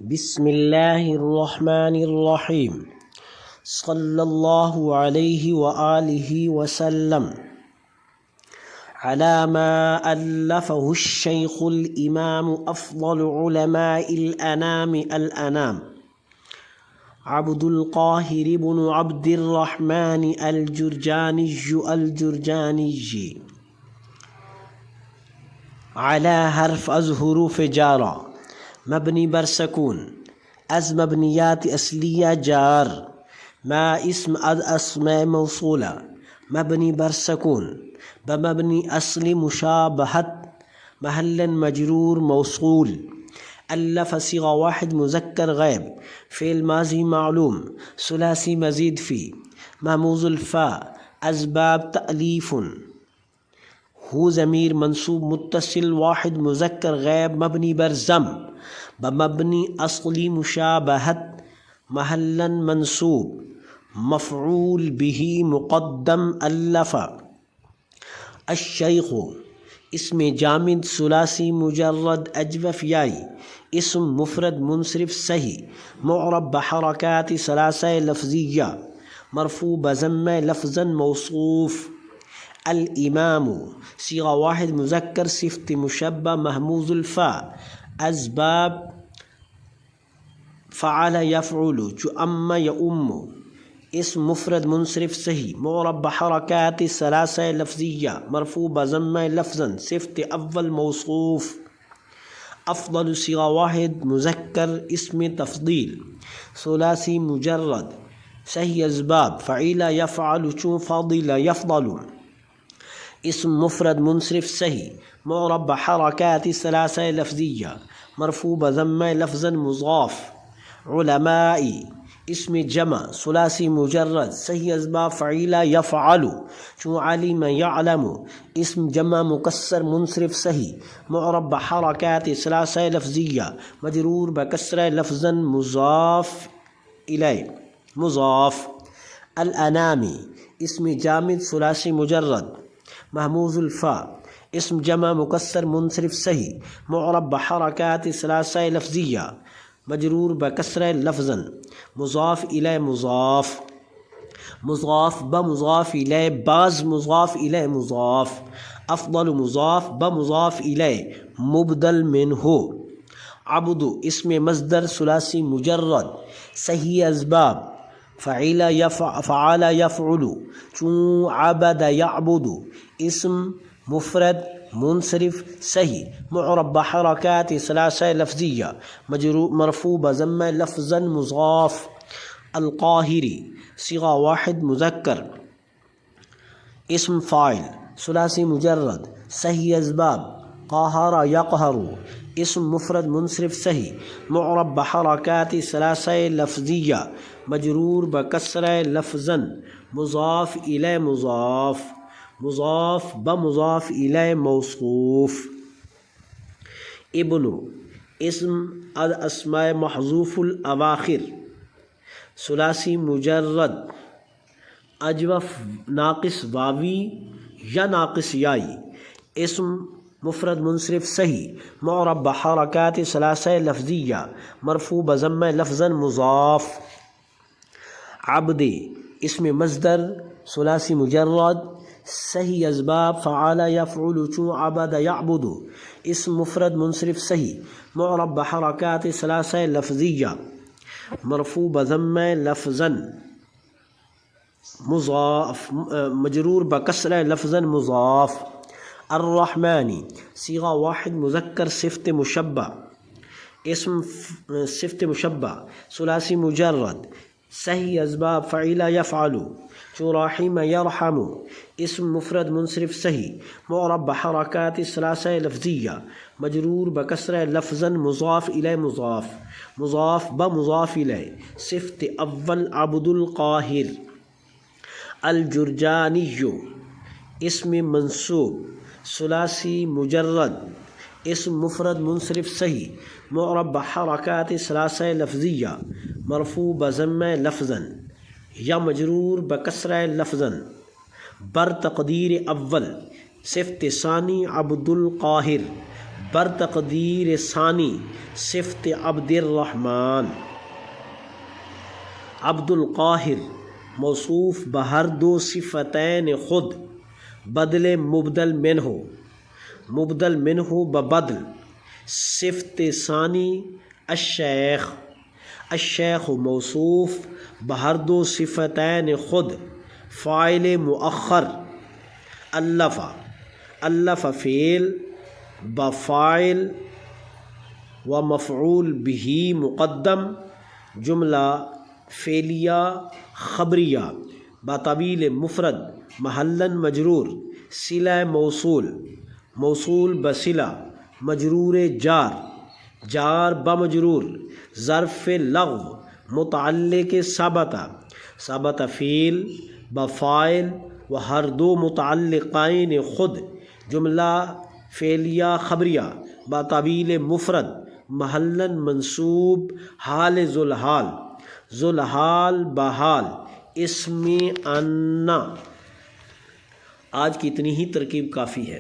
بسم اللہ الرحمن الرحیم صلی اللہ علیہ وآلہ وسلم على ما ألفه الشيخ الإمام أفضل علماء الأنام عبد القاهر بن عبد الرحمن الجرجاني على حرف از حروف جارا مبنی بر سکون از مبنیات اصلیہ جار ما اسم از اسماء موصولہ مبنی بر سکون بمبنی اصل مشابہت محلا مجرور موصول الف صیغہ واحد مذکر غیب فعل ماضی معلوم ثلاثی مزید فی محموز الفاء اسباب تألیف ہو ضمیر منصوب متصل واحد مذکر غیب مبنی بر ضم بمبنی اصلی مشابہت محلا منصوب مفعول به مقدم الف الشیخ اسم جامد ثلاثی مجرد اجوف یائی اسم مفرد منصرف صحیح معرب بحرکات ثلاثہ لفظیہ مرفوع بضم لفظا موصوف الامام صیغہ واحد مذکر صفت مشبہ محموز الفاء اسباب فعل یفعل جو اما یؤم اسم مفرد منصرف صحیح معرب بحرکات ثلاثہ لفظیہ مرفوع بضم لفظا صفت اول موصوف افضل صیغہ واحد مذکر اسم تفضیل ثلاثی مجرد صحیح اسباب فعل یفعل چون فضل یفضل اسم مفرد منصرف صحیح معرب بحرکات ثلاثہ لفظیہ مرفوع بضم لفظا مضاف علمائی اسم جمع ثلاثی مجرد صحیح اسباب فعل یفعل چون علم یعلم اسم جمع مکسر منصرف صحیح معرب بحرکات ثلاثہ لفظیہ مجرور بکسر لفظا مضاف الی مضاف الانامی اسم جامد ثلاثی مجرد محموز الفاء اسم جمع مکسر منصرف صحیح معرب بحرکات ثلاثہ لفظیہ مجرور بکسر لفظا مضاف الی مضاف مضاف بمضاف الی بعض مضاف الی مضاف افضل مضاف بمضاف الی مبدل منہ عبد اسم مصدر ثلاثی مجرد صحیح اسباب فعل یفعل چون عبد یعبد اسم مفرد منصرف صحیح معرب بحرکات ثلاثہ لفظیہ مرفوع بضم لفظا مضاف القاہری صیغہ واحد مذکر اسم فاعل ثلاثی مجرد صحیح اسباب قاہر یقہر اسم مفرد منصرف صحیح معرب بحرکات ثلاثہ لفظیہ مجرور بکسر لفظا مضاف الی مضاف مضاف بمضاف الی موصوف ابن اسم از اسماء محذوف الاواخر ثلاثی مجرد اجوف ناقص واوی یا ناقص یائی اسم مفرد منصرف صحیح معرب بحرکات ثلاثہ لفظیہ مرفوع بضم لفظا مضاف عبد اسم مصدر ثلاثی مجرد صحیح اسباب فعل یفعل چون عبد یعبد اسم مفرد منصرف صحیح معرب بحرکات ثلاثہ لفظیہ مرفوع بضم لفظا مضاف مجرور بکسر لفظا مضاف الرحمانی صیغہ واحد مذکر صفت مشبہ اسم صفت مشبہ ثلاثی مجرد صحیح اسباب فعل یفعل چون رحم یرحم اسم مفرد منصرف صحیح معرب بحرکات ثلاثہ لفظیہ مجرور بکسر لفظا مضاف الی مضاف مضاف بمضاف الی صفت اول عبد القاہر الجرجانی اسم منصوب ثلاثی مجرد اسم مفرد منصرف صحیح معرب بحرکات ثلاثہ لفظیہ مرفوع بضم لفظا یا مجرور بکسر لفظا بر تقدیر اول صفت ثانی عبد القاہر بر تقدیر ثانی صفت عبد الرحمن. عبد القاہر موصوف بہر دو صفتین خود بدل مبدل منہ ببدل. صفت ثانی الشیخ. الشیخ موصوف بہر دو صفتین خود فاعل مؤخر. الف فعل بفاعل و مفعول به مقدم جملہ فعلیہ خبریہ بطویل مفرد محلاً مجرور. صلہ موصول بصلہ مجرور جار بمجرور. ظرف لغو متعلق ثبت فعل بفاعل و ہر دو متعلقین خود جملہ فعلیہ خبریہ بطویل مفرد محلاً منصوب. حال ذوالحال بحال اسم انا. آج کی اتنی ہی ترکیب کافی ہے.